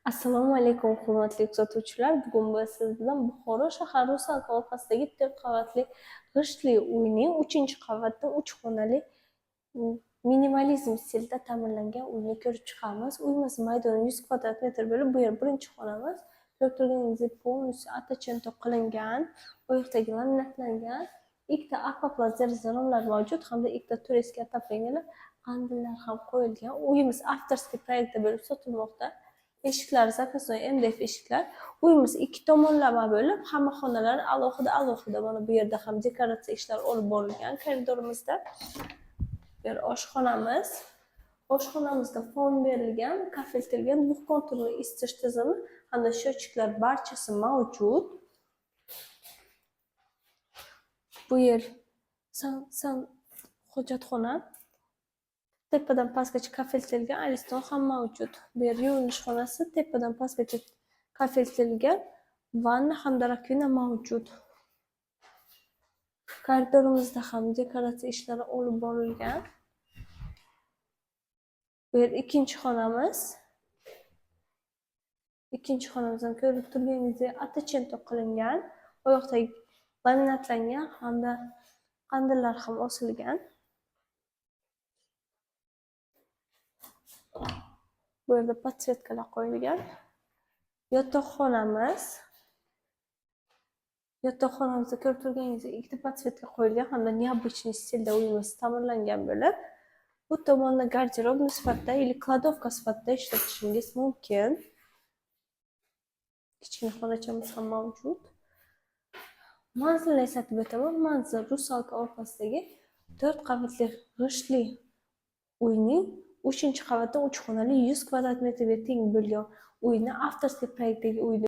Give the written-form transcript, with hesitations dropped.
Assalomu alaykum, hurmatli kuzatuvchilar. Bugun biz siz bilan Buxoro shahar Rusalka orqasidagi 4 qavatli g'ishtli uyning 3-qavatda 3 xonali minimalizm stilda ta'mirlangan uyni ko'rib chiqamiz. Uyimiz maydoni 100 kvadrat metr bo'lib, bu yer birinchi xonamiz. Ko'rib turganingizdek, полностью atacento qilingan, oyoqdagi laminatlangan, ikkita akvaplast deraza romlar mavjud hamda ikkita tureska отоплениялар, qandillar ham qo'yilgan. Uyimiz avtorskiy proyektda bo'lib sotilmoqda. Eshiklar zakaznoy MDF eshiklar. Uyimiz ikki tomonlama bo'lib, hamma xonalar alohida mana bu yerda ham dekoratsiya ishlari olib borilgan koridorimizda. Bu yer oshxonamiz. Oshxonamizda fon berilgan, kafeltilgan konturli isitish tizimi hamda счетчикlar barchasi mavjud. Bu yer san hojatxona. Tepadan pastgacha kafeltilgan aliston ham mavjud. Bu yer yuvinish xonasi, tepadan pastgacha kafeltilgan vanna hamda rakvina mavjud. Koridorimizda ham dekoratsiya ishlari olib borilgan. Bu yer ikkinchi xonamiz. Ikkinchi xonamizdan ko'rib turganingizdek atacento qilingan, oyoqdagi laminatlangan hamda qandillar ham osilgan. Bu yerda podsvetkalar qo'yilgan. Yotoqxonamiz. Yotoqxonamizda ko'rib turganingizdek ikkita podsvetka qo'yilgan hamda необычный stilda uyimiz ta'mirlangan bo'lib, bu tomonda garderob sifatida yoki kladovka sifatida ishlatishingiz mumkin. Kichkina xonachamiz ham mavjud. Manzilni eslatib o'taman. Manzil Rusalka orqasidagi 4 qavatli g'ishtli uyning 3-qavatda 3 xonali 100 kvadrat metrga teng bo'lgan uyni avtorskiy proyektdagi uyni